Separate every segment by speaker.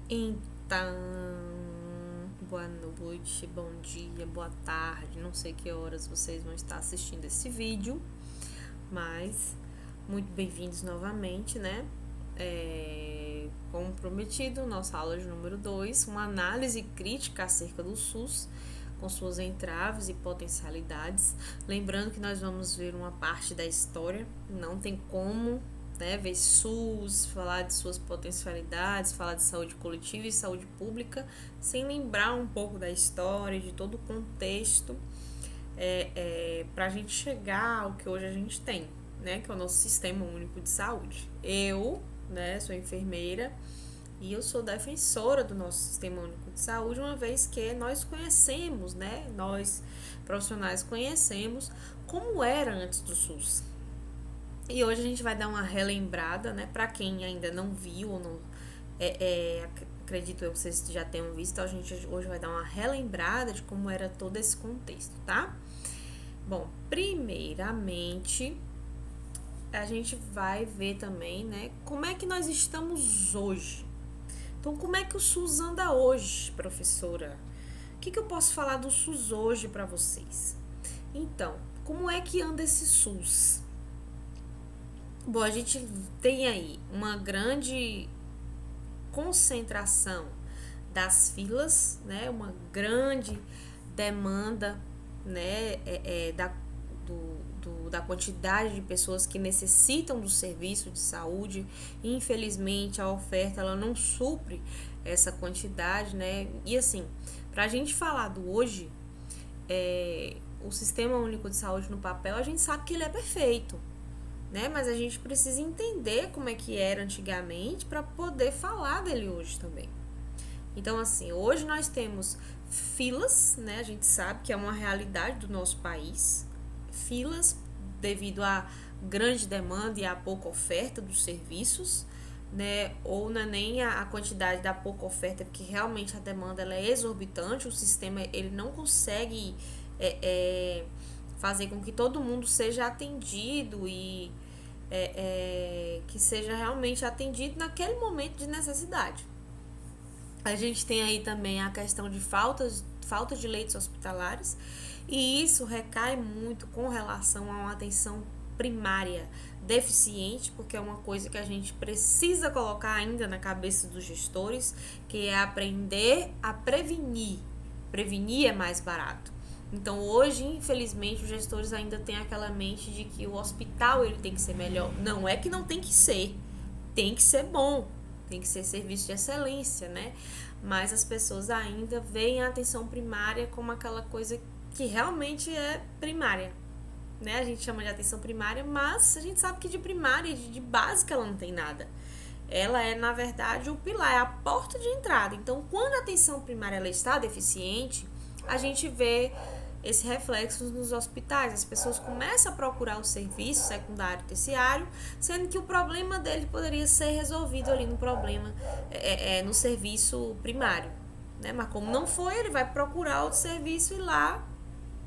Speaker 1: Então, boa noite, bom dia, boa tarde, não sei que horas vocês vão estar assistindo esse vídeo, mas muito bem-vindos novamente, né? Como prometido, nossa aula de número 2, uma análise crítica acerca do SUS, com suas entraves e potencialidades. Lembrando que nós vamos ver uma parte da história, não tem como, né, ver SUS, falar de suas potencialidades, falar de saúde coletiva e saúde pública, sem lembrar um pouco da história, de todo o contexto, para a gente chegar ao que hoje a gente tem, né, que é o nosso Sistema Único de Saúde. Eu, né, sou enfermeira e eu sou defensora do nosso Sistema Único de Saúde, uma vez que nós conhecemos, né, nós profissionais conhecemos como era antes do SUS. E hoje a gente vai dar uma relembrada, né, para quem ainda não viu ou não acredito eu que vocês já tenham visto, a gente hoje vai dar uma relembrada de como era todo esse contexto, tá? Bom, primeiramente, a gente vai ver também, né, como é que nós estamos hoje. Então, como é que o SUS anda hoje, professora? O que eu posso falar do SUS hoje para vocês? Então, como é que anda esse SUS? Bom, a gente tem aí uma grande concentração das filas, né? Uma grande demanda, né? Da quantidade de pessoas que necessitam do serviço de saúde. Infelizmente, a oferta ela não supre essa quantidade, né? E assim, para a gente falar do hoje, o Sistema Único de Saúde no papel, a gente sabe que ele é perfeito, né? Mas a gente precisa entender como é que era antigamente para poder falar dele hoje também. Então, assim, hoje nós temos filas, né? A gente sabe que é uma realidade do nosso país. Filas devido à grande demanda e à pouca oferta dos serviços, né? Ou não é nem a quantidade da pouca oferta, porque realmente a demanda ela é exorbitante, o sistema ele não consegue é, é, fazer com que todo mundo seja atendido e que seja realmente atendido naquele momento de necessidade. A gente tem aí também a questão de falta de leitos hospitalares, e isso recai muito com relação a uma atenção primária deficiente, porque é uma coisa que a gente precisa colocar ainda na cabeça dos gestores, que é aprender a prevenir. Prevenir é mais barato. Então hoje, infelizmente, os gestores ainda têm aquela mente de que o hospital ele tem que ser melhor. Não é que não tem que ser, tem que ser bom, tem que ser serviço de excelência, né? Mas as pessoas ainda veem a atenção primária como aquela coisa que realmente é primária, né? A gente chama de atenção primária, mas a gente sabe que de primária e de básica ela não tem nada. Ela é, na verdade, o pilar, é a porta de entrada. Então, quando a atenção primária ela está deficiente, a gente vê esse reflexo nos hospitais. As pessoas começam a procurar o serviço secundário e terciário, sendo que o problema dele poderia ser resolvido ali no problema, no serviço primário, né? Mas como não foi, ele vai procurar outro serviço e lá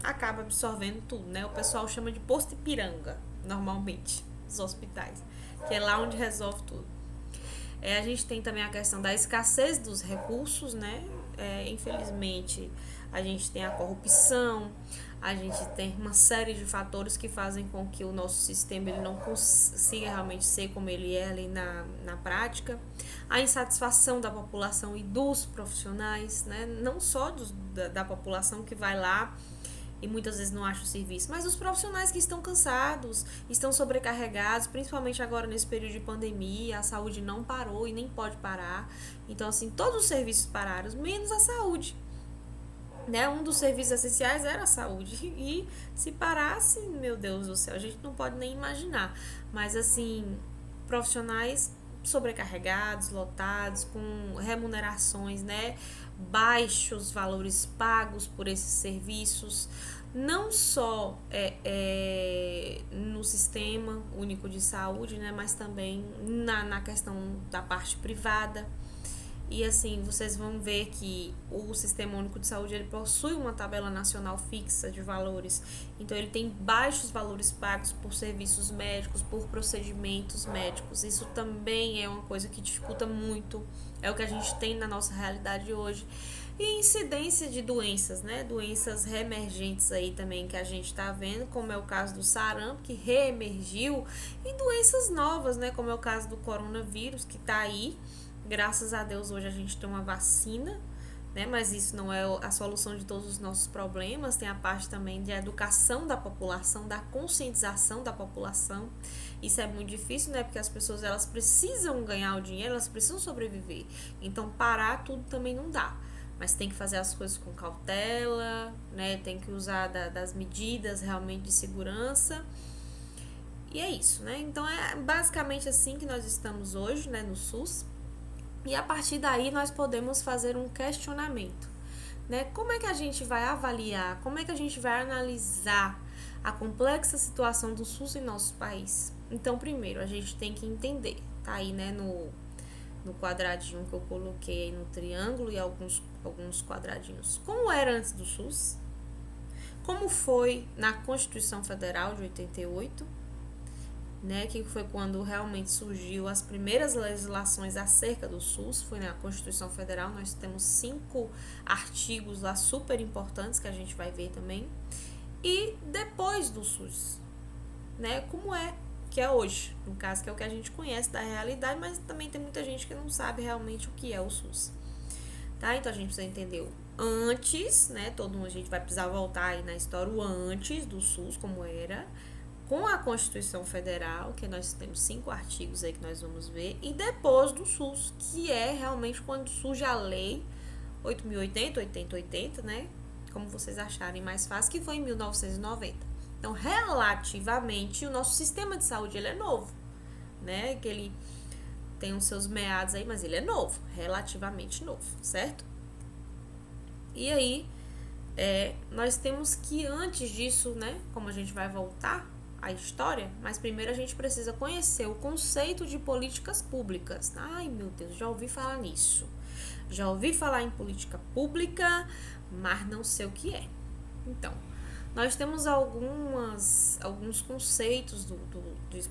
Speaker 1: acaba absorvendo tudo, né? O pessoal chama de posto Ipiranga, normalmente, os hospitais, que é lá onde resolve tudo. A gente tem também a questão da escassez dos recursos, né? Infelizmente, a gente tem a corrupção, a gente tem uma série de fatores que fazem com que o nosso sistema ele não consiga realmente ser como ele é ali na prática. A insatisfação da população e dos profissionais, né? Não só da população que vai lá e muitas vezes não acham o serviço, mas os profissionais que estão cansados, estão sobrecarregados, principalmente agora nesse período de pandemia, a saúde não parou e nem pode parar. Então, assim, todos os serviços pararam, menos a saúde. Né? Um dos serviços essenciais era a saúde. E se parasse, meu Deus do céu, a gente não pode nem imaginar. Mas, assim, profissionais sobrecarregados, lotados, com remunerações, né? Baixos valores pagos por esses serviços, não só no sistema único de saúde, né, mas também na questão da parte privada. E assim, vocês vão ver que o Sistema Único de Saúde ele possui uma tabela nacional fixa de valores. Então ele tem baixos valores pagos por serviços médicos, por procedimentos médicos. Isso também é uma coisa que dificulta muito. É o que a gente tem na nossa realidade hoje. E incidência de doenças, né? Doenças reemergentes aí também que a gente tá vendo, como é o caso do sarampo, que reemergiu, e doenças novas, né? Como é o caso do coronavírus, que tá aí. Graças a Deus hoje a gente tem uma vacina, né? Mas isso não é a solução de todos os nossos problemas. Tem a parte também de educação da população, da conscientização da população. Isso é muito difícil, né? Porque as pessoas elas precisam ganhar o dinheiro, elas precisam sobreviver. Então parar tudo também não dá. Mas tem que fazer as coisas com cautela, né? Tem que usar das medidas realmente de segurança. E é isso, né? Então é basicamente assim que nós estamos hoje, né, no SUS. E a partir daí nós podemos fazer um questionamento, né? Como é que a gente vai avaliar, como é que a gente vai analisar a complexa situação do SUS em nosso país? Então, primeiro, a gente tem que entender, tá aí, né, no quadradinho que eu coloquei aí no triângulo e alguns quadradinhos. Como era antes do SUS? Como foi na Constituição Federal de 88? Né, que foi quando realmente surgiu as primeiras legislações acerca do SUS, foi na Constituição Federal. Nós temos 5 artigos lá super importantes que a gente vai ver também. E depois do SUS, né, como é que é hoje, no caso, que é o que a gente conhece da realidade, mas também tem muita gente que não sabe realmente o que é o SUS, tá? Então a gente precisa entender o antes, né, a gente vai precisar voltar aí na história, o antes do SUS, como era, com a Constituição Federal, que nós temos 5 artigos aí que nós vamos ver, e depois do SUS, que é realmente quando surge a lei 8.080, 8080, né? Como vocês acharem mais fácil, que foi em 1990. Então, relativamente, o nosso sistema de saúde ele é novo, né? Que ele tem os seus meados aí, mas ele é novo, relativamente novo, certo? E aí, nós temos que antes disso, né? Como a gente vai voltar a história, mas primeiro a gente precisa conhecer o conceito de políticas públicas. Ai, meu Deus, já ouvi falar nisso. Já ouvi falar em política pública, mas não sei o que é. Então, nós temos alguns conceitos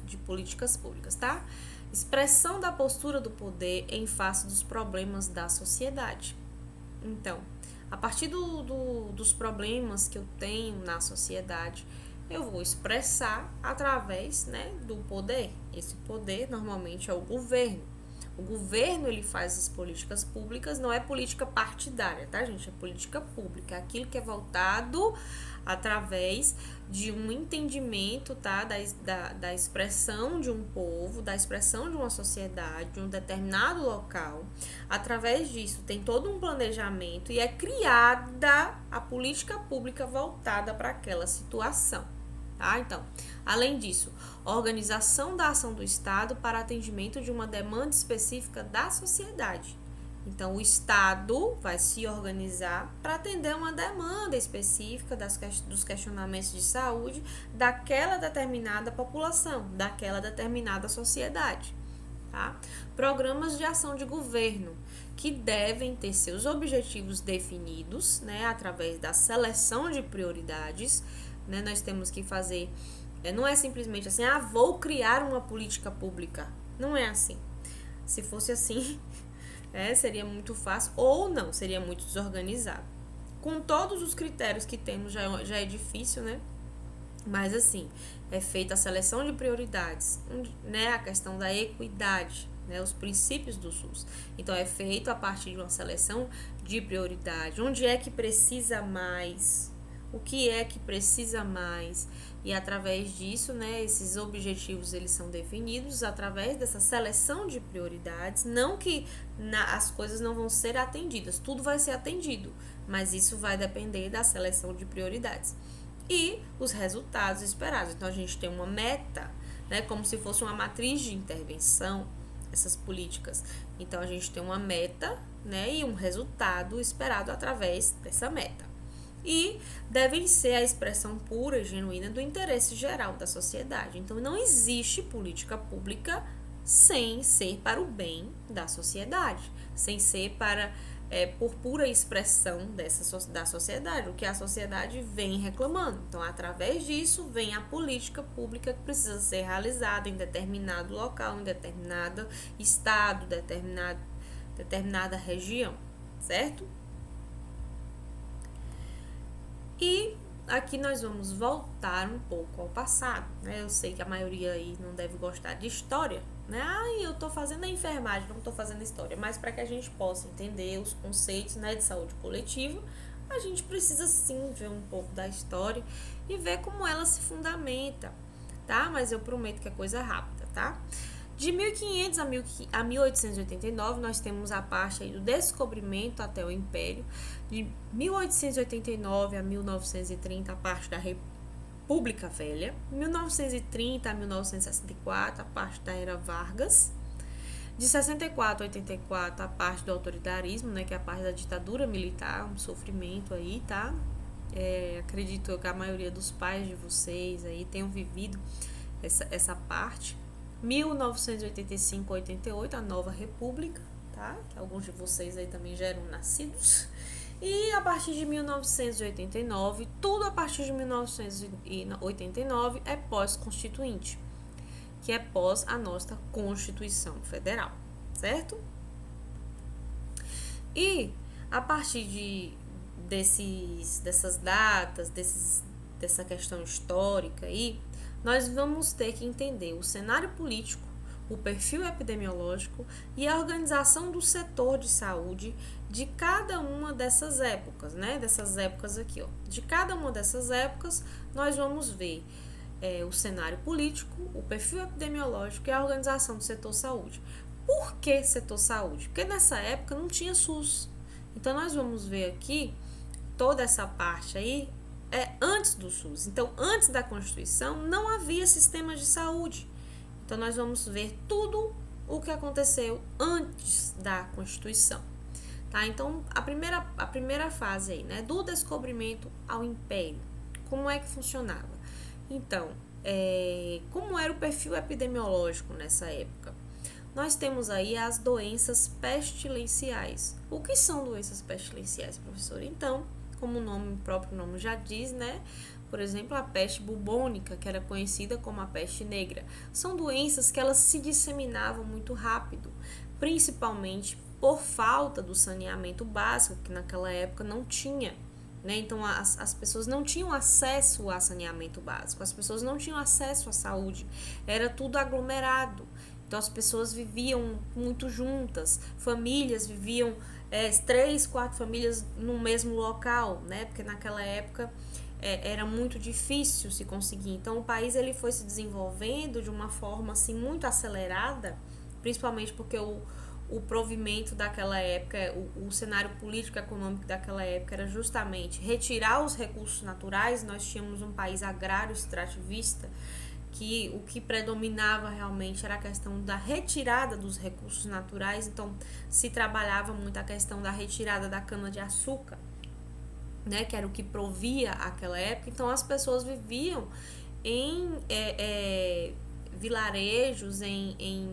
Speaker 1: de políticas públicas, tá? Expressão da postura do poder em face dos problemas da sociedade. Então, a partir dos problemas que eu tenho na sociedade, eu vou expressar através, né, do poder. Esse poder normalmente é o governo. O governo ele faz as políticas públicas, não é política partidária, tá, gente? É política pública, é aquilo que é voltado através de um entendimento, tá, da expressão de um povo, da expressão de uma sociedade, de um determinado local. Através disso tem todo um planejamento e é criada a política pública voltada para aquela situação. Tá? Então, além disso, organização da ação do Estado para atendimento de uma demanda específica da sociedade. Então, o Estado vai se organizar para atender uma demanda específica dos questionamentos de saúde daquela determinada população, daquela determinada sociedade. Tá? Programas de ação de governo, que devem ter seus objetivos definidos, né, através da seleção de prioridades. Né, nós temos que fazer, não é simplesmente assim, vou criar uma política pública. Não é assim. Se fosse assim, seria muito fácil, ou não, seria muito desorganizado. Com todos os critérios que temos, já é difícil, né? Mas assim, é feita a seleção de prioridades, né? A questão da equidade, né? Os princípios do SUS. Então, é feito a partir de uma seleção de prioridade. Onde é que precisa mais? O que é que precisa mais? E através disso, né, esses objetivos eles são definidos através dessa seleção de prioridades. Não que as coisas não vão ser atendidas, tudo vai ser atendido, mas isso vai depender da seleção de prioridades e os resultados esperados. Então a gente tem uma meta, né, como se fosse uma matriz de intervenção, essas políticas. Então a gente tem uma meta, né, e um resultado esperado através dessa meta. E devem ser a expressão pura e genuína do interesse geral da sociedade. Então, não existe política pública sem ser para o bem da sociedade, sem ser para por pura expressão da sociedade, o que a sociedade vem reclamando. Então, através disso, vem a política pública que precisa ser realizada em determinado local, em determinado estado, determinada região, certo? E aqui nós vamos voltar um pouco ao passado, né? Eu sei que a maioria aí não deve gostar de história, né? Eu tô fazendo a enfermagem, não tô fazendo história, mas para que a gente possa entender os conceitos, né, de saúde coletiva, a gente precisa sim ver um pouco da história e ver como ela se fundamenta, tá? Mas eu prometo que é coisa rápida, tá? De 1500 a 1889, nós temos a parte aí do descobrimento até o Império. De 1889 a 1930, a parte da República Velha. 1930 a 1964, a parte da Era Vargas. De 64 a 84, a parte do autoritarismo, né, que é a parte da ditadura militar, um sofrimento aí, tá? Acredito que a maioria dos pais de vocês aí tenham vivido essa parte. 1985 a 88, a Nova República, tá? Que alguns de vocês aí também já eram nascidos. E a partir de 1989, tudo a partir de 1989 é pós-constituinte, que é pós a nossa Constituição Federal, certo? E a partir dessas datas, dessa questão histórica aí, nós vamos ter que entender o cenário político, o perfil epidemiológico e a organização do setor de saúde de cada uma dessas épocas, né? Dessas épocas aqui, ó. De cada uma dessas épocas, nós vamos ver o cenário político, o perfil epidemiológico e a organização do setor saúde. Por que setor saúde? Porque nessa época não tinha SUS. Então, nós vamos ver aqui toda essa parte aí antes do SUS. Então, antes da Constituição, não havia sistemas de saúde. Então, nós vamos ver tudo o que aconteceu antes da Constituição. Tá? Então, a primeira fase aí, né, do descobrimento ao Império. Como é que funcionava? Então, como era o perfil epidemiológico nessa época? Nós temos aí as doenças pestilenciais. O que são doenças pestilenciais, professor? Então, como o próprio nome já diz, né? Por exemplo, a peste bubônica, que era conhecida como a peste negra. São doenças que elas se disseminavam muito rápido, principalmente por falta do saneamento básico, que naquela época não tinha, né? Então, as pessoas não tinham acesso a saneamento básico, as pessoas não tinham acesso à saúde, era tudo aglomerado. Então, as pessoas viviam muito juntas, famílias viviam 3, 4 famílias no mesmo local, né? Porque naquela época era muito difícil se conseguir. Então, o país ele foi se desenvolvendo de uma forma assim muito acelerada, principalmente porque o provimento daquela época, o cenário político e econômico daquela época era justamente retirar os recursos naturais. Nós tínhamos um país agrário extrativista, que o que predominava realmente era a questão da retirada dos recursos naturais. Então, se trabalhava muito a questão da retirada da cana-de-açúcar, né, que era o que provia aquela época. Então, as pessoas viviam em vilarejos, em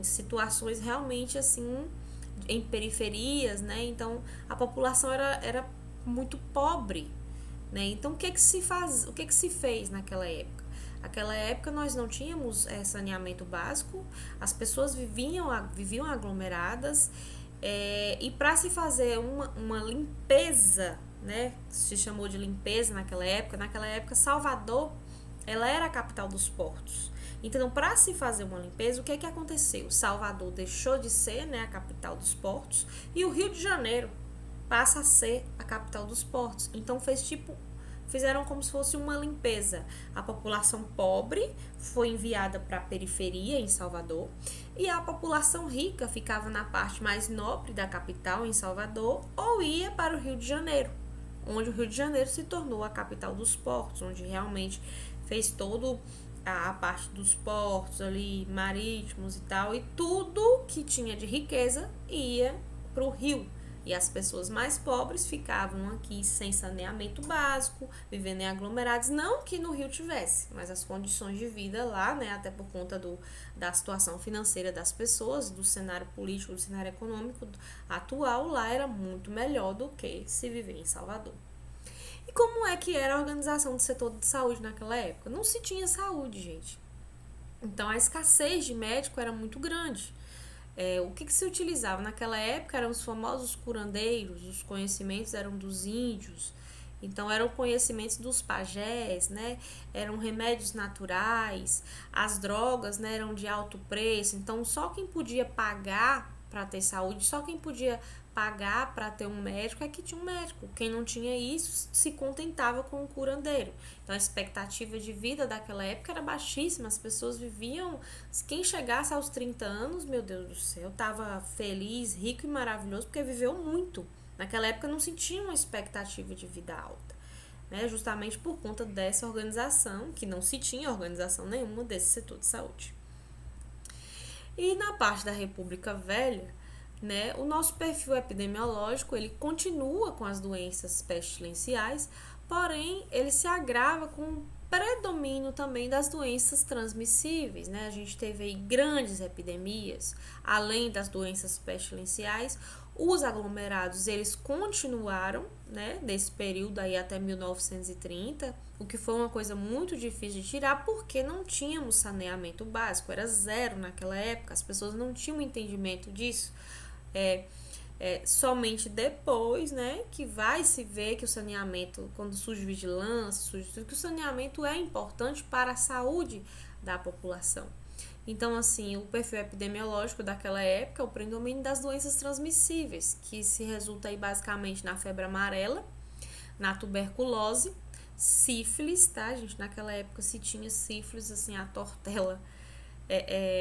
Speaker 1: situações realmente assim, em periferias, né? Então, a população era muito pobre, né? Então, o que se fez naquela época? Naquela época nós não tínhamos saneamento básico, as pessoas viviam aglomeradas, e para se fazer uma limpeza, né? Se chamou de limpeza naquela época Salvador, ela era a capital dos portos. Então, para se fazer uma limpeza, o que aconteceu? Salvador deixou de ser, né, a capital dos portos, e o Rio de Janeiro passa a ser a capital dos portos. Então, fizeram como se fosse uma limpeza. A população pobre foi enviada para a periferia, em Salvador, e a população rica ficava na parte mais nobre da capital, em Salvador, ou ia para o Rio de Janeiro, onde o Rio de Janeiro se tornou a capital dos portos, onde realmente fez todo a parte dos portos ali, marítimos e tal, e tudo que tinha de riqueza ia para o Rio. E as pessoas mais pobres ficavam aqui sem saneamento básico, vivendo em aglomerados, não que no Rio tivesse, mas as condições de vida lá, né, até por conta da situação financeira das pessoas, do cenário político, do cenário econômico atual, lá era muito melhor do que se viver em Salvador. E como é que era a organização do setor de saúde naquela época? Não se tinha saúde, gente. Então a escassez de médico era muito grande. O que se utilizava naquela época eram os famosos curandeiros, os conhecimentos eram dos índios, então eram conhecimentos dos pajés, né? Eram remédios naturais, as drogas, né, eram de alto preço, então só quem podia pagar para ter saúde, só quem podia pagar para ter um médico é que tinha um médico. Quem não tinha isso se contentava com o curandeiro. Então a expectativa de vida daquela época era baixíssima, as pessoas viviam, quem chegasse aos 30 anos, meu Deus do céu, estava feliz, rico e maravilhoso porque viveu muito. Naquela época não se tinha uma expectativa de vida alta, né? Justamente por conta dessa organização, que não se tinha organização nenhuma desse setor de saúde. E na parte da República Velha, né, o nosso perfil epidemiológico ele continua com as doenças pestilenciais, porém ele se agrava com o predomínio também das doenças transmissíveis, né? A gente teve aí grandes epidemias, além das doenças pestilenciais. Os aglomerados eles continuaram, né, desse período aí até 1930, o que foi uma coisa muito difícil de tirar porque não tínhamos saneamento básico, era zero naquela época, as pessoas não tinham entendimento disso. Somente depois, né, que vai se ver que o saneamento, quando surge vigilância, surge tudo, que o saneamento é importante para a saúde da população. Então, assim, o perfil epidemiológico daquela época é o predomínio das doenças transmissíveis, que se resulta aí basicamente na febre amarela, na tuberculose, sífilis, tá, gente? Naquela época se tinha sífilis, assim, a tortela.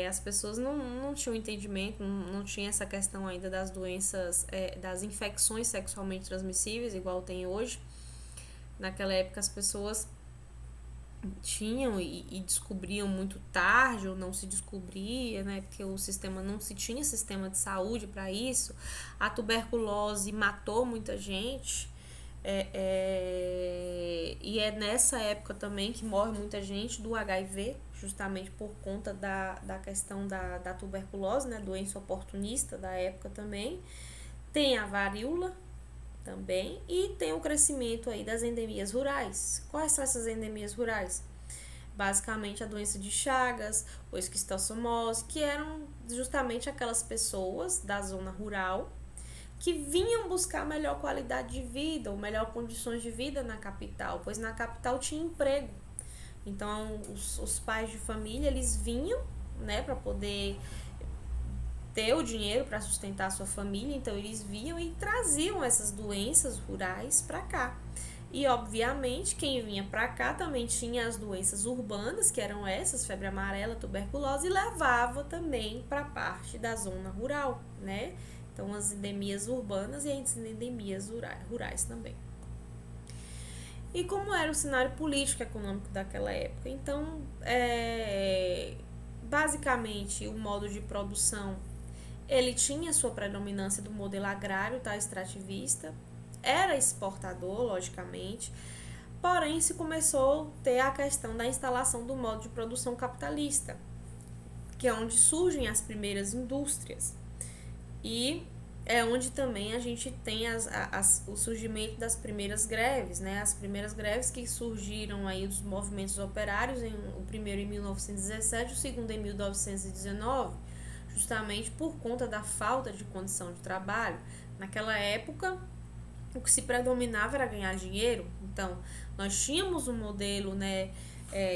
Speaker 1: As pessoas não tinham entendimento, não tinha essa questão ainda das doenças, das infecções sexualmente transmissíveis, igual tem hoje. Naquela época as pessoas tinham e descobriam muito tarde, ou não se descobria, né? Porque o sistema não se tinha sistema de saúde para isso. A tuberculose matou muita gente. E é nessa época também que morre muita gente do HIV, justamente por conta da questão da tuberculose, né? Doença oportunista da época também. Tem a varíola também e tem o crescimento aí das endemias rurais. Quais são essas endemias rurais? Basicamente a doença de Chagas, ou esquistossomose, que eram justamente aquelas pessoas da zona rural que vinham buscar melhor qualidade de vida ou melhor condições de vida na capital, pois na capital tinha emprego. Então os pais de família eles vinham, né, para poder ter o dinheiro para sustentar a sua família, então eles vinham e traziam essas doenças rurais para cá. E obviamente quem vinha para cá também tinha as doenças urbanas, que eram essas, febre amarela, tuberculose, e levava também para parte da zona rural, né? Então as endemias urbanas e as endemias rurais também. E como era o cenário político e econômico daquela época? Então, basicamente o modo de produção ele tinha sua predominância do modelo agrário, tá, extrativista, era exportador, logicamente, porém se começou a ter a questão da instalação do modo de produção capitalista, que é onde surgem as primeiras indústrias e é onde também a gente tem o surgimento das primeiras greves, né? As primeiras greves que surgiram aí dos movimentos operários, o primeiro em 1917, o segundo em 1919, justamente por conta da falta de condição de trabalho. Naquela época, o que se predominava era ganhar dinheiro. Então, nós tínhamos um modelo, né,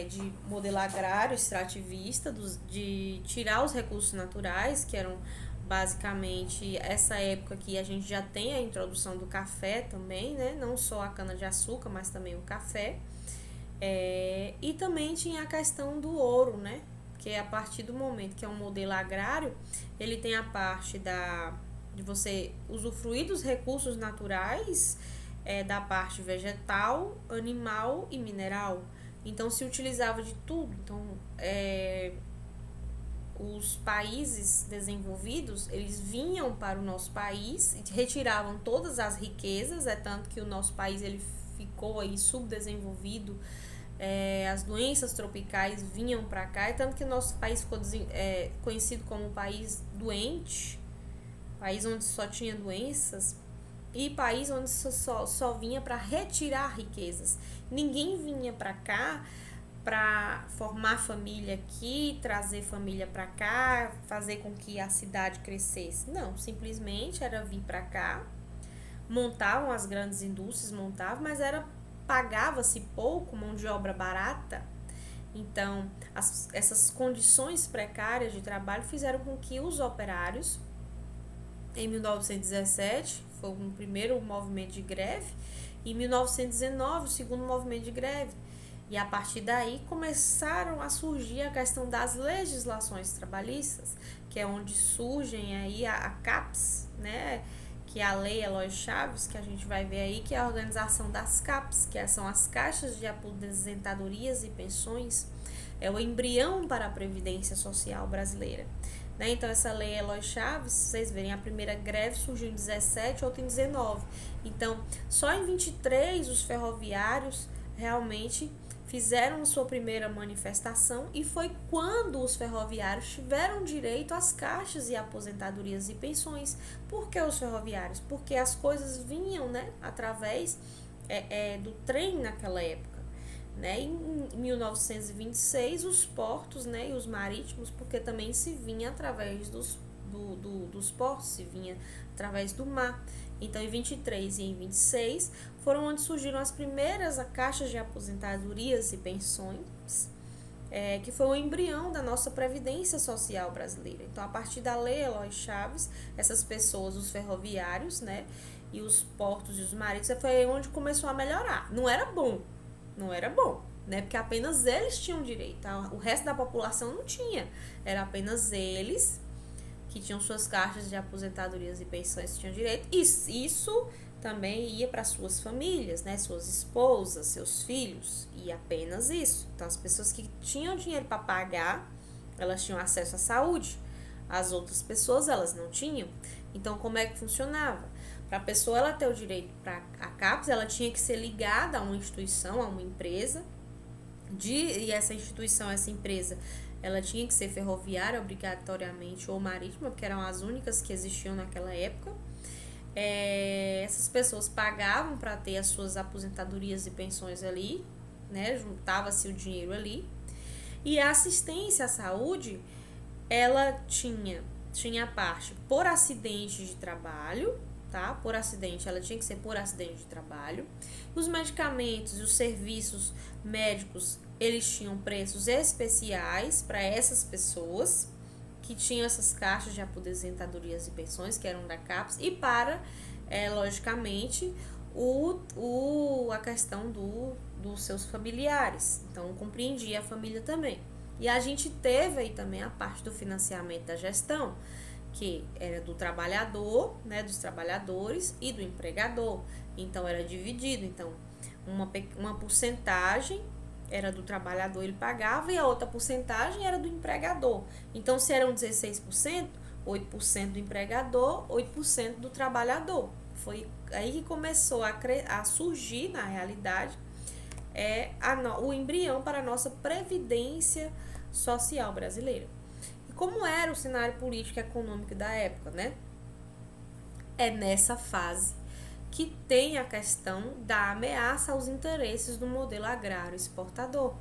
Speaker 1: de modelo agrário extrativista, de tirar os recursos naturais, que eram basicamente essa época que a gente já tem a introdução do café também, né, não só a cana-de-açúcar, mas também o café. E também tinha a questão do ouro, né, que a partir do momento que é um modelo agrário, ele tem a parte de você usufruir dos recursos naturais, da parte vegetal, animal e mineral. Então se utilizava de tudo. Então os países desenvolvidos, eles vinham para o nosso país, retiravam todas as riquezas, é tanto que o nosso país ele ficou aí subdesenvolvido, as doenças tropicais vinham para cá, é tanto que o nosso país ficou conhecido como um país doente, país onde só tinha doenças, e país onde só vinha para retirar riquezas. Ninguém vinha para cá para formar família aqui, trazer família para cá, fazer com que a cidade crescesse. Não, simplesmente era vir para cá, montavam as grandes indústrias, mas pagava-se pouco, mão de obra barata. Então, essas condições precárias de trabalho fizeram com que os operários, em 1917, foi o primeiro movimento de greve, e em 1919, o segundo movimento de greve. E a partir daí começaram a surgir a questão das legislações trabalhistas, que é onde surgem aí a CAPES, né? Que é a Lei Eloy Chaves, que a gente vai ver aí, que é a organização das CAPES, que são as caixas de aposentadorias e pensões, é o embrião para a Previdência Social brasileira. Né? Então, essa Lei Eloy Chaves, vocês verem, a primeira greve surgiu em 17, outra em 19. Então, só em 23 os ferroviários realmente fizeram sua primeira manifestação, e foi quando os ferroviários tiveram direito às caixas e aposentadorias e pensões. Por que os ferroviários? Porque as coisas vinham, né, através do trem naquela época. Né? Em 1926 os portos, né, e os marítimos, porque também se vinha através dos portos, se vinha através do mar. Então, em 23 e em 26 foram onde surgiram as primeiras caixas de aposentadorias e pensões, que foi o embrião da nossa Previdência Social brasileira. Então, a partir da Lei Eloy Chaves, essas pessoas, os ferroviários, né, e os portos e os marítimos, foi onde começou a melhorar. Não era bom, né, porque apenas eles tinham direito, tá? O resto da população não tinha, era apenas eles que tinham suas caixas de aposentadorias e pensões que tinham direito, e isso também ia para suas famílias, né, suas esposas, seus filhos, e apenas isso. Então, as pessoas que tinham dinheiro para pagar, elas tinham acesso à saúde, as outras pessoas, elas não tinham. Então, como é que funcionava? Para a pessoa ela ter o direito para a CAPES, ela tinha que ser ligada a uma instituição, a uma empresa, e essa instituição, essa empresa, ela tinha que ser ferroviária obrigatoriamente ou marítima, porque eram as únicas que existiam naquela época. Essas pessoas pagavam para ter as suas aposentadorias e pensões ali, né? Juntava-se o dinheiro ali. E a assistência à saúde, ela tinha a parte por acidente de trabalho, tá? Por acidente, ela tinha que ser por acidente de trabalho. Os medicamentos e os serviços médicos, eles tinham preços especiais para essas pessoas que tinham essas caixas de aposentadorias e pensões, que eram da CAPES, e para, logicamente, a questão dos seus familiares. Então, compreendia a família também. E a gente teve aí também a parte do financiamento da gestão, que era do trabalhador, né, dos trabalhadores e do empregador. Então, era dividido. Então, uma porcentagem era do trabalhador, ele pagava, e a outra porcentagem era do empregador. Então, se eram 16%, 8% do empregador, 8% do trabalhador. Foi aí que começou a surgir, na realidade, o embrião para a nossa Previdência Social brasileira. E como era o cenário político e econômico da época, né? É nessa fase que tem a questão da ameaça aos interesses do modelo agrário exportador,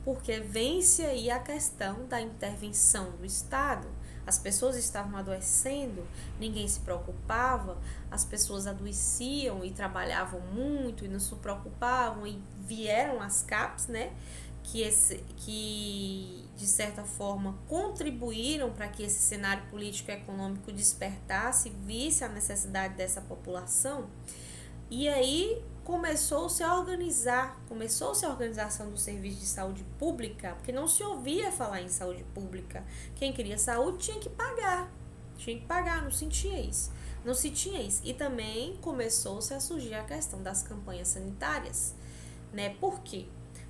Speaker 1: porque vence aí a questão da intervenção do Estado. As pessoas estavam adoecendo, ninguém se preocupava, as pessoas adoeciam e trabalhavam muito e não se preocupavam, e vieram as CAPES, né, que de certa forma contribuíram para que esse cenário político e econômico despertasse, visse a necessidade dessa população. E aí começou-se a organização do serviço de saúde pública, porque não se ouvia falar em saúde pública. Quem queria saúde tinha que pagar, não sentia isso, não se tinha isso. E também começou-se a surgir a questão das campanhas sanitárias, né? Por quê?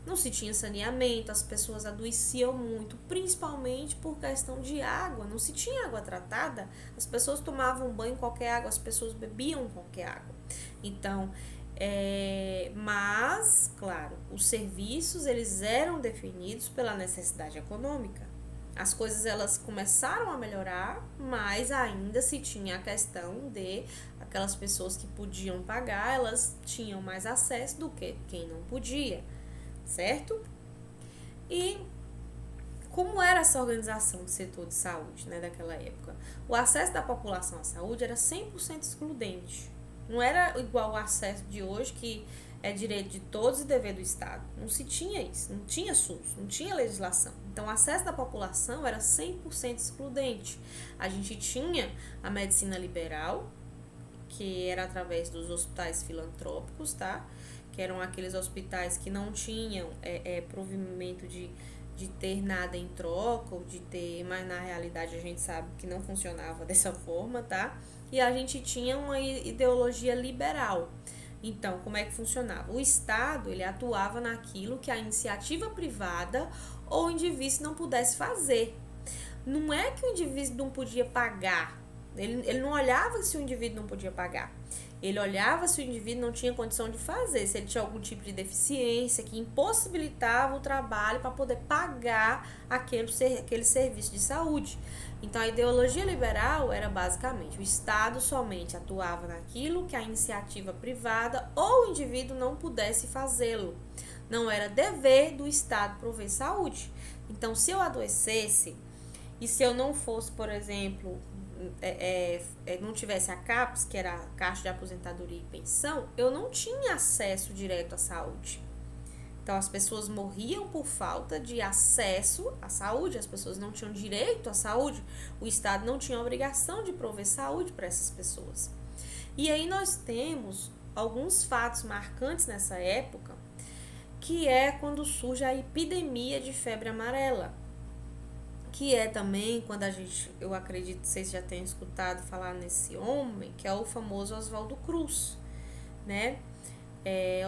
Speaker 1: Não se tinha saneamento, as pessoas adoeciam muito, principalmente por questão de água. Não se tinha água tratada, as pessoas tomavam banho em qualquer água, as pessoas bebiam qualquer água. Então, mas, claro, os serviços eles eram definidos pela necessidade econômica. As coisas elas começaram a melhorar, mas ainda se tinha a questão de aquelas pessoas que podiam pagar, elas tinham mais acesso do que quem não podia, certo? E como era essa organização do setor de saúde, né, daquela época? O acesso da população à saúde era 100% excludente. Não era igual o acesso de hoje, que é direito de todos e dever do Estado. Não se tinha isso, não tinha SUS, não tinha legislação. Então, o acesso da população era 100% excludente. A gente tinha a medicina liberal, que era através dos hospitais filantrópicos, tá? Que eram aqueles hospitais que não tinham provimento de ter nada em troca, ou de ter, mas na realidade a gente sabe que não funcionava dessa forma, tá? E a gente tinha uma ideologia liberal. Então, como é que funcionava? O Estado, ele atuava naquilo que a iniciativa privada ou o indivíduo não pudesse fazer. Não é que o indivíduo não podia pagar. Ele não olhava se o indivíduo não podia pagar. Ele olhava se o indivíduo não tinha condição de fazer, se ele tinha algum tipo de deficiência que impossibilitava o trabalho para poder pagar aquele serviço de saúde. Então, a ideologia liberal era basicamente o Estado somente atuava naquilo que a iniciativa privada ou o indivíduo não pudesse fazê-lo. Não era dever do Estado prover saúde. Então, se eu adoecesse e se eu não fosse, por exemplo, não tivesse a CAPES, que era a Caixa de Aposentadoria e Pensão, eu não tinha acesso direto à saúde. Então, as pessoas morriam por falta de acesso à saúde, as pessoas não tinham direito à saúde, o Estado não tinha obrigação de prover saúde para essas pessoas. E aí nós temos alguns fatos marcantes nessa época, que é quando surge a epidemia de febre amarela, que é também quando eu acredito que vocês já tenham escutado falar nesse homem, que é o famoso Oswaldo Cruz, né?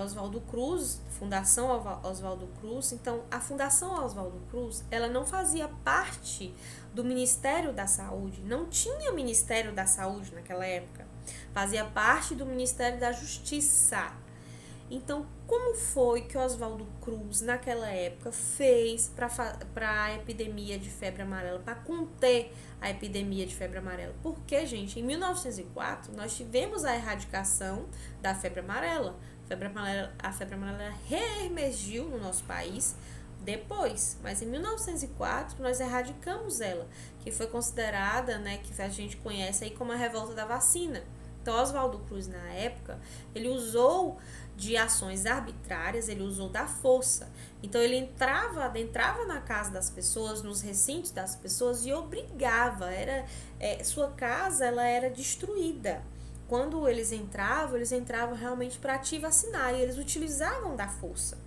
Speaker 1: Oswaldo Cruz, Fundação Oswaldo Cruz. Então, a Fundação Oswaldo Cruz, ela não fazia parte do Ministério da Saúde, não tinha Ministério da Saúde naquela época, fazia parte do Ministério da Justiça. Então, como foi que Oswaldo Cruz, naquela época, fez para a epidemia de febre amarela, para conter a epidemia de febre amarela? Porque, gente, em 1904, nós tivemos a erradicação da febre amarela. A febre amarela reemergiu no nosso país depois, mas em 1904 nós erradicamos ela, que foi considerada, né, que a gente conhece aí como a revolta da vacina. Então, Oswaldo Cruz, na época, ele usou de ações arbitrárias, ele usou da força. Então, ele adentrava na casa das pessoas, nos recintos das pessoas e obrigava. Sua casa ela era destruída. Quando eles entravam realmente para te vacinar e eles utilizavam da força.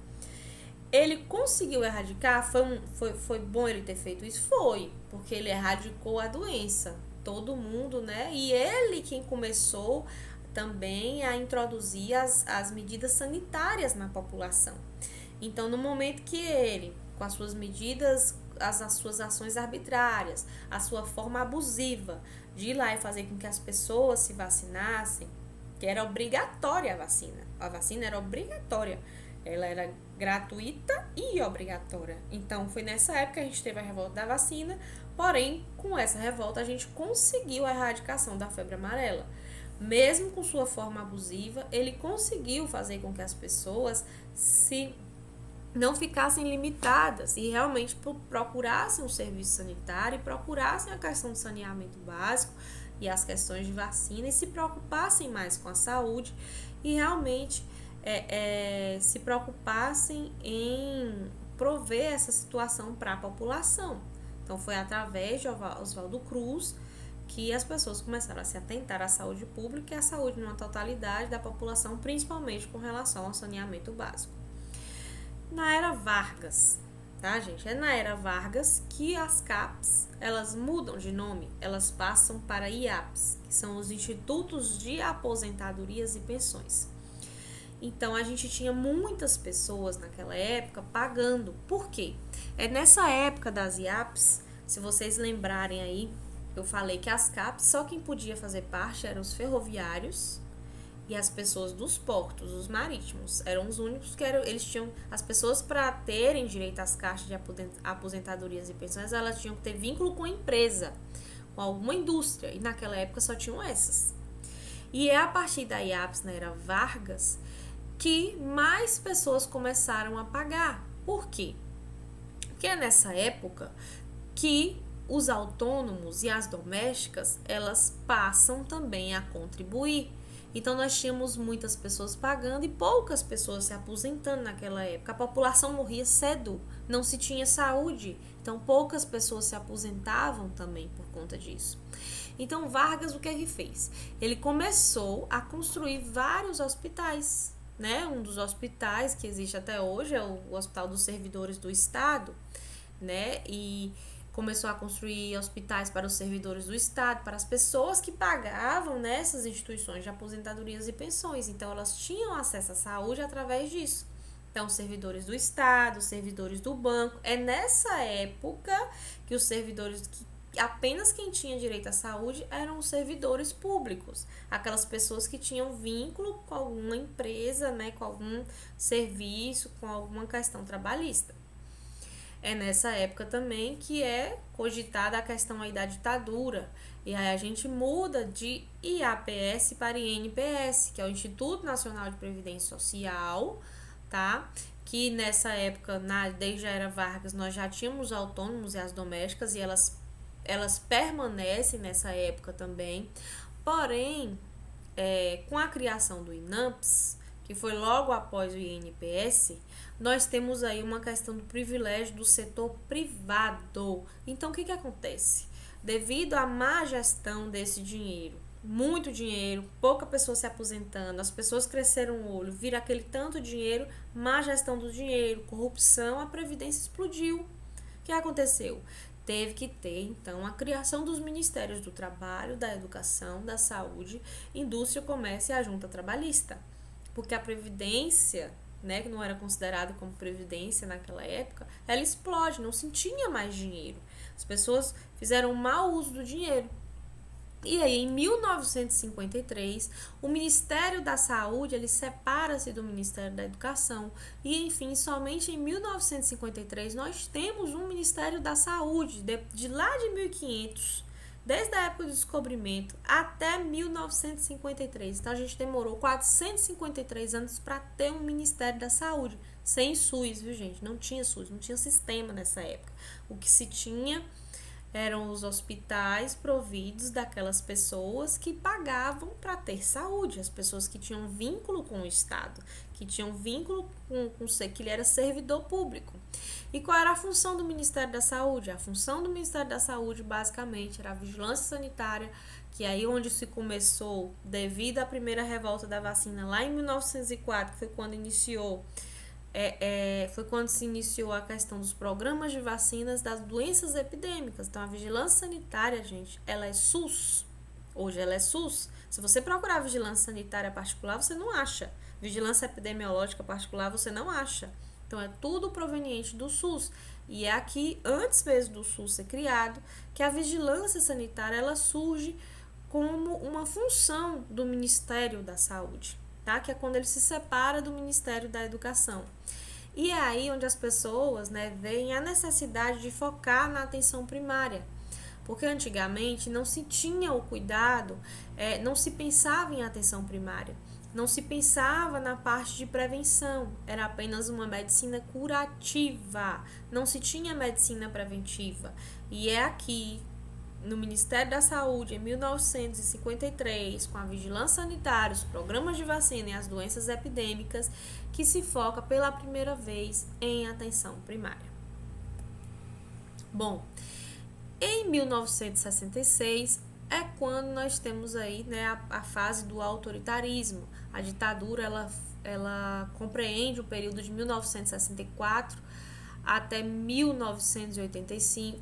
Speaker 1: Ele conseguiu erradicar? Foi bom ele ter feito isso? Foi, porque ele erradicou a doença. Todo mundo, né? E ele quem começou também a introduzir as medidas sanitárias na população. Então, no momento que ele, com as suas medidas, as suas ações arbitrárias, a sua forma abusiva de ir lá e fazer com que as pessoas se vacinassem, que era obrigatória a vacina era obrigatória, ela era gratuita e obrigatória. Então, foi nessa época que a gente teve a revolta da vacina, porém, com essa revolta, a gente conseguiu a erradicação da febre amarela. Mesmo com sua forma abusiva, ele conseguiu fazer com que as pessoas não ficassem limitadas e realmente procurassem um serviço sanitário, procurassem a questão do saneamento básico e as questões de vacina e se preocupassem mais com a saúde e realmente se preocupassem em prover essa situação para a população. Então, foi através de Oswaldo Cruz que as pessoas começaram a se atentar à saúde pública e à saúde numa totalidade da população, principalmente com relação ao saneamento básico. Na era Vargas, tá, gente? É na era Vargas que as CAPES, elas mudam de nome, elas passam para IAPs, que são os Institutos de Aposentadorias e Pensões. Então a gente tinha muitas pessoas naquela época pagando. Por quê? É nessa época das IAPs, se vocês lembrarem aí, eu falei que as CAPs, só quem podia fazer parte eram os ferroviários e as pessoas dos portos, os marítimos. Eram os únicos que eles tinham. As pessoas, para terem direito às caixas de aposentadorias e pensões, elas tinham que ter vínculo com a empresa, com alguma indústria. E naquela época só tinham essas. E é a partir da IAPS, na era Vargas, que mais pessoas começaram a pagar. Por quê? Porque é nessa época que os autônomos e as domésticas, elas passam também a contribuir. Então, nós tínhamos muitas pessoas pagando e poucas pessoas se aposentando naquela época. A população morria cedo, não se tinha saúde. Então, poucas pessoas se aposentavam também por conta disso. Então, Vargas, o que ele fez? Ele começou a construir vários hospitais, né? Um dos hospitais que existe até hoje é o Hospital dos Servidores do Estado, né? E começou a construir hospitais para os servidores do Estado, para as pessoas que pagavam nessas instituições de aposentadorias e pensões. Então, elas tinham acesso à saúde através disso. Então, servidores do Estado, servidores do banco. É nessa época que os servidores, apenas quem tinha direito à saúde eram os servidores públicos. Aquelas pessoas que tinham vínculo com alguma empresa, né, com algum serviço, com alguma questão trabalhista. É nessa época também que é cogitada a questão aí da ditadura. E aí a gente muda de IAPS para INPS, que é o Instituto Nacional de Previdência Social, tá? Que nessa época, desde a era Vargas, nós já tínhamos autônomos e as domésticas, e elas permanecem nessa época também. Porém, com a criação do INAMPS, que foi logo após o INPS, nós temos aí uma questão do privilégio do setor privado. Então, o que acontece? Devido à má gestão desse dinheiro, muito dinheiro, pouca pessoa se aposentando, as pessoas cresceram o olho, vira aquele tanto dinheiro, má gestão do dinheiro, corrupção, a Previdência explodiu. O que aconteceu? Teve que ter, então, a criação dos Ministérios do Trabalho, da Educação, da Saúde, Indústria, Comércio e a Junta Trabalhista. Porque a Previdência, né, que não era considerada como Previdência naquela época, ela explode, não se tinha mais dinheiro. As pessoas fizeram um mau uso do dinheiro. E aí, em 1953, o Ministério da Saúde, ele separa-se do Ministério da Educação. E, enfim, somente em 1953, nós temos um Ministério da Saúde, de lá de 1500, desde a época do descobrimento até 1953. Então, a gente demorou 453 anos para ter um Ministério da Saúde. Sem SUS, viu, gente? Não tinha SUS, não tinha sistema nessa época. O que se tinha eram os hospitais providos daquelas pessoas que pagavam para ter saúde, as pessoas que tinham vínculo com o Estado, que tinham vínculo que ele era servidor público. E qual era a função do Ministério da Saúde? A função do Ministério da Saúde, basicamente, era a vigilância sanitária, que aí onde se começou, devido à primeira revolta da vacina, lá em 1904, que foi quando se iniciou a questão dos programas de vacinas das doenças epidêmicas. Então, a vigilância sanitária, gente, ela é SUS. Hoje ela é SUS. Se você procurar vigilância sanitária particular, você não acha. Vigilância epidemiológica particular, você não acha. Então, é tudo proveniente do SUS. E é aqui, antes mesmo do SUS ser criado, que a vigilância sanitária ela surge como uma função do Ministério da Saúde, tá? Que é quando ele se separa do Ministério da Educação. E é aí onde as pessoas, né, veem a necessidade de focar na atenção primária. Porque antigamente não se tinha o cuidado, não se pensava em atenção primária. Não se pensava na parte de prevenção, era apenas uma medicina curativa, não se tinha medicina preventiva. E é aqui, no Ministério da Saúde, em 1953, com a vigilância sanitária, os programas de vacina e as doenças epidêmicas, que se foca pela primeira vez em atenção primária. Bom, em 1966 é quando nós temos aí, né, a fase do autoritarismo. A ditadura ela compreende o período de 1964 até 1985,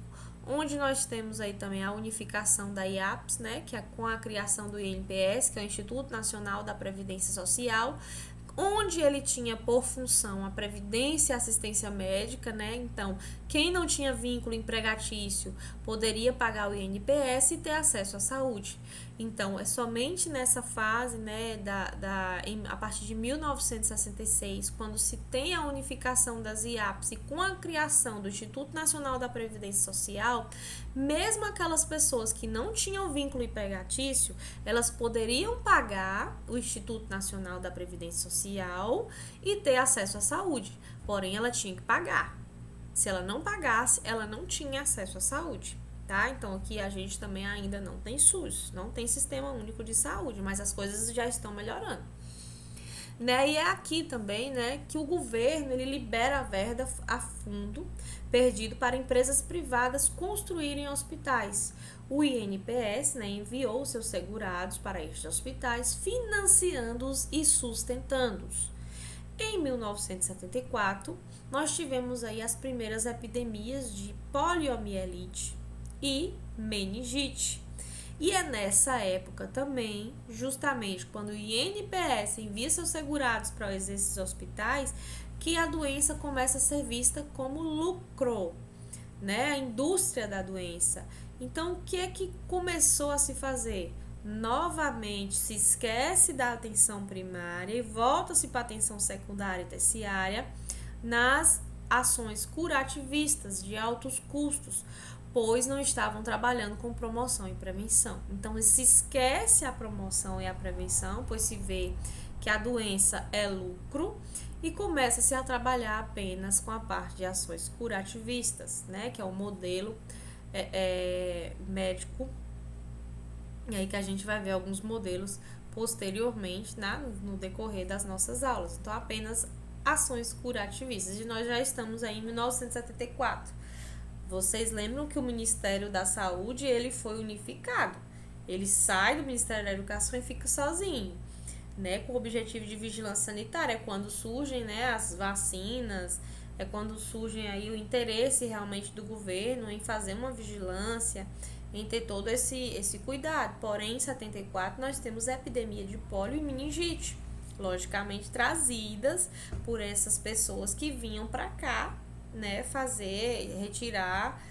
Speaker 1: onde nós temos aí também a unificação da IAPS, né, que é com a criação do INPS, que é o Instituto Nacional da Previdência Social, onde ele tinha por função a previdência e assistência médica, né? Então, quem não tinha vínculo empregatício poderia pagar o INPS e ter acesso à saúde. Então, é somente nessa fase, né, a partir de 1966, quando se tem a unificação das IAPs e com a criação do Instituto Nacional da Previdência Social, mesmo aquelas pessoas que não tinham vínculo empregatício, elas poderiam pagar o Instituto Nacional da Previdência Social e ter acesso à saúde. Porém, ela tinha que pagar. Se ela não pagasse, ela não tinha acesso à saúde. Tá? Então aqui a gente também ainda não tem SUS, não tem Sistema Único de Saúde, mas as coisas já estão melhorando. Né? E é aqui também, né, que o governo ele libera a verba a fundo perdido para empresas privadas construírem hospitais. O INPS, né, enviou seus segurados para estes hospitais, financiando-os e sustentando-os. Em 1974, nós tivemos aí as primeiras epidemias de poliomielite e meningite. E é nessa época também, justamente quando o INPS envia seus segurados para esses hospitais, que a doença começa a ser vista como lucro, né? A indústria da doença. Então, o que é que começou a se fazer? Novamente, se esquece da atenção primária e volta-se para a atenção secundária e terciária nas ações curativistas de altos custos, pois não estavam trabalhando com promoção e prevenção. Então, se esquece a promoção e a prevenção, pois se vê que a doença é lucro e começa-se a trabalhar apenas com a parte de ações curativistas, né, que é o modelo médico. E aí que a gente vai ver alguns modelos posteriormente no decorrer das nossas aulas. Então, apenas ações curativistas. E nós já estamos aí em 1974. Vocês lembram que o Ministério da Saúde ele foi unificado. Ele sai do Ministério da Educação e fica sozinho, né, com o objetivo de vigilância sanitária. É quando surgem, né, as vacinas, é quando surgem aí o interesse realmente do governo em fazer uma vigilância, em ter todo esse cuidado. Porém, em 74 nós temos a epidemia de pólio e meningite, logicamente trazidas por essas pessoas que vinham para cá, né, retirar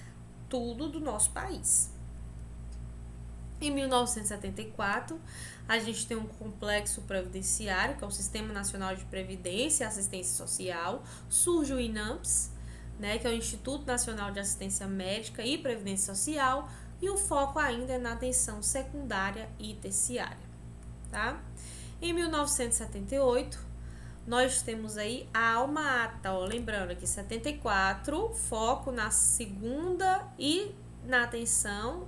Speaker 1: tudo do nosso país. Em 1974, a gente tem um complexo previdenciário, que é o Sistema Nacional de Previdência e Assistência Social. Surge o INAMPS, né, que é o Instituto Nacional de Assistência Médica e Previdência Social, e o foco ainda é na atenção secundária e terciária. Tá? Em 1978, nós temos aí a Alma Ata, lembrando que 74, foco na segunda e na atenção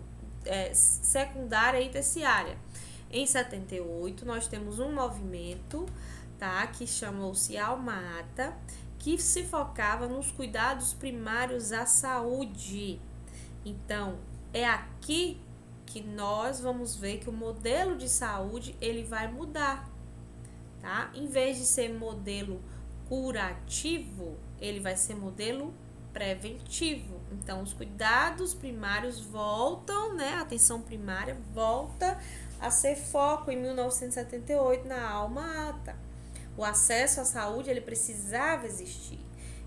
Speaker 1: secundária e terciária. Em 78, nós temos um movimento, tá, que chamou-se Alma Ata, que se focava nos cuidados primários à saúde. Então, é aqui que nós vamos ver que o modelo de saúde ele vai mudar. Tá? Em vez de ser modelo curativo, ele vai ser modelo preventivo. Então, os cuidados primários voltam, né? A atenção primária volta a ser foco em 1978 na Alma Ata. O acesso à saúde, ele precisava existir.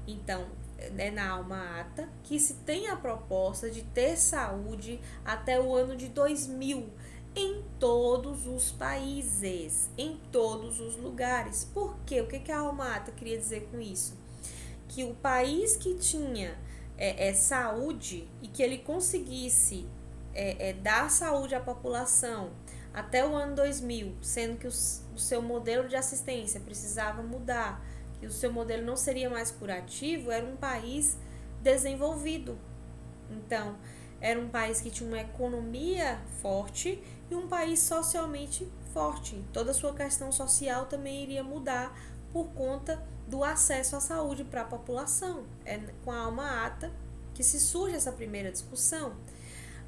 Speaker 1: Então, é na Alma Ata que se tem a proposta de ter saúde até o ano de 2000, em todos os países, em todos os lugares. Por quê? O que a Alma Ata queria dizer com isso? Que o país que tinha saúde e que ele conseguisse dar saúde à população até o ano 2000, sendo que o seu modelo de assistência precisava mudar, que o seu modelo não seria mais curativo, era um país desenvolvido. Então, era um país que tinha uma economia forte e um país socialmente forte. Toda a sua questão social também iria mudar por conta do acesso à saúde para a população. É com a Alma Ata que se surge essa primeira discussão.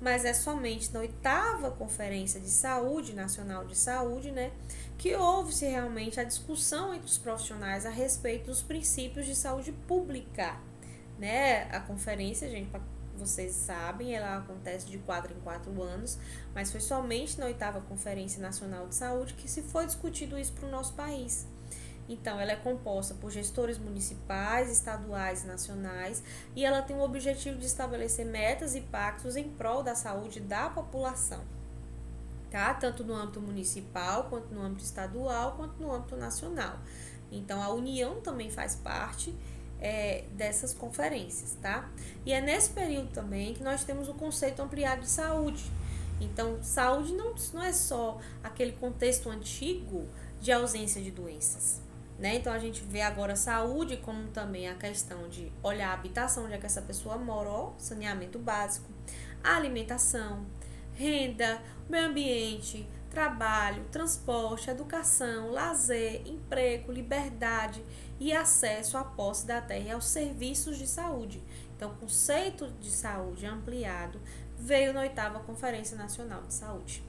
Speaker 1: Mas é somente na 8ª Conferência de Saúde, Nacional de Saúde, né, que houve-se realmente a discussão entre os profissionais a respeito dos princípios de saúde pública. Né? A conferência, gente, vocês sabem, ela acontece de 4 em 4 anos, mas foi somente na 8ª Conferência Nacional de Saúde que se foi discutido isso para o nosso país. Então, ela é composta por gestores municipais, estaduais e nacionais, e ela tem o objetivo de estabelecer metas e pactos em prol da saúde da população, tá? Tanto no âmbito municipal, quanto no âmbito estadual, quanto no âmbito nacional. Então, a União também faz parte dessas conferências, tá? E é nesse período também que nós temos o conceito ampliado de saúde. Então, saúde não é só aquele contexto antigo de ausência de doenças, né? Então, a gente vê agora a saúde como também a questão de olhar a habitação, onde é que essa pessoa mora, ó, saneamento básico, a alimentação, renda, meio ambiente, trabalho, transporte, educação, lazer, emprego, liberdade e acesso à posse da terra e aos serviços de saúde. Então, o conceito de saúde ampliado veio na 8ª Conferência Nacional de Saúde,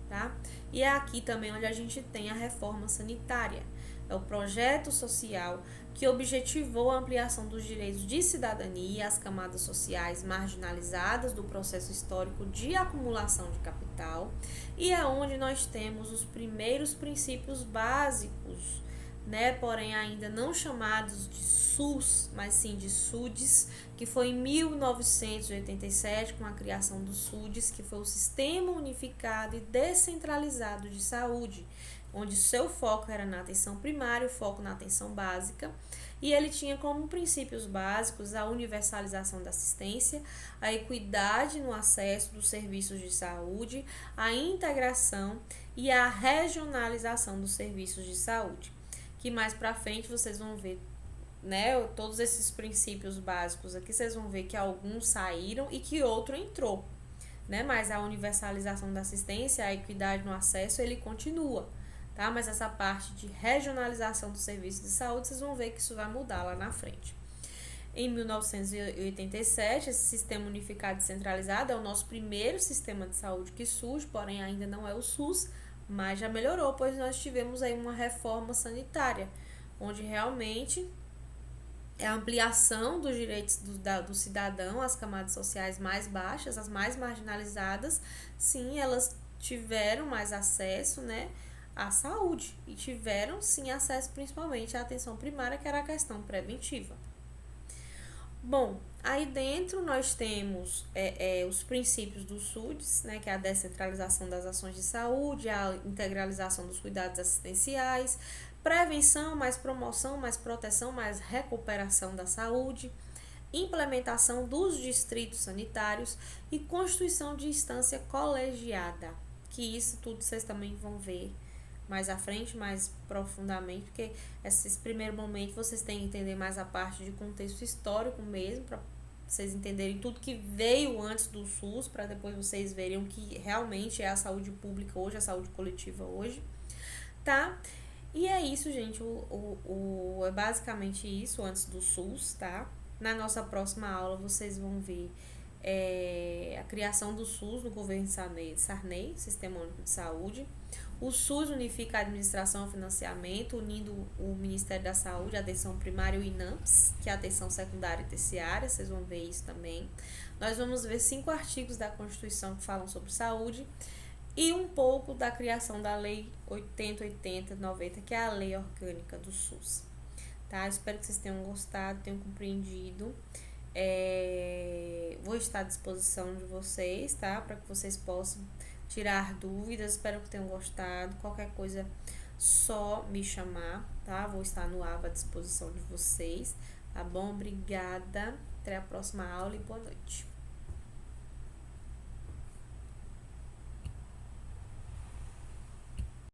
Speaker 1: tá? E é aqui também onde a gente tem a reforma sanitária. É o projeto social que objetivou a ampliação dos direitos de cidadania às camadas sociais marginalizadas do processo histórico de acumulação de capital, e é onde nós temos os primeiros princípios básicos, né, porém ainda não chamados de SUS, mas sim de SUDES, que foi em 1987 com a criação do SUDES, que foi o Sistema Unificado e Descentralizado de Saúde, onde seu foco era na atenção primária, o foco na atenção básica, e ele tinha como princípios básicos a universalização da assistência, a equidade no acesso dos serviços de saúde, a integração e a regionalização dos serviços de saúde, que mais para frente vocês vão ver, né, todos esses princípios básicos aqui, vocês vão ver que alguns saíram e que outro entrou, né, mas a universalização da assistência, a equidade no acesso, ele continua. Tá? Mas essa parte de regionalização do serviço de saúde, vocês vão ver que isso vai mudar lá na frente. Em 1987, esse sistema unificado e centralizado é o nosso primeiro sistema de saúde que surge, porém ainda não é o SUS, mas já melhorou, pois nós tivemos aí uma reforma sanitária, onde realmente é a ampliação dos direitos do cidadão às camadas sociais mais baixas, as mais marginalizadas, sim, elas tiveram mais acesso, né, à saúde e tiveram sim acesso principalmente à atenção primária, que era a questão preventiva. Bom, aí dentro nós temos os princípios do SUDES, né, que é a descentralização das ações de saúde, a integralização dos cuidados assistenciais, prevenção, mais promoção, mais proteção, mais recuperação da saúde, implementação dos distritos sanitários e constituição de instância colegiada, que isso tudo vocês também vão ver mais à frente, mais profundamente, porque esses primeiros momentos vocês têm que entender mais a parte de contexto histórico mesmo, para vocês entenderem tudo que veio antes do SUS, para depois vocês verem o que realmente é a saúde pública hoje, a saúde coletiva hoje, tá? E é isso, gente, é basicamente isso antes do SUS, tá? Na nossa próxima aula vocês vão ver a criação do SUS no governo Sarney, Sistema Único de Saúde. O SUS unifica a administração e o financiamento, unindo o Ministério da Saúde, a atenção primária e o INAMPS, que é a atenção secundária e terciária, vocês vão ver isso também. Nós vamos ver 5 artigos da Constituição que falam sobre saúde e um pouco da criação da Lei 8080-90, que é a lei orgânica do SUS. Tá? Espero que vocês tenham gostado, tenham compreendido. Vou estar à disposição de vocês, tá? Para que vocês possam tirar dúvidas. Espero que tenham gostado. Qualquer coisa, só me chamar, tá? Vou estar no AVA à disposição de vocês, tá bom? Obrigada. Até a próxima aula e boa noite.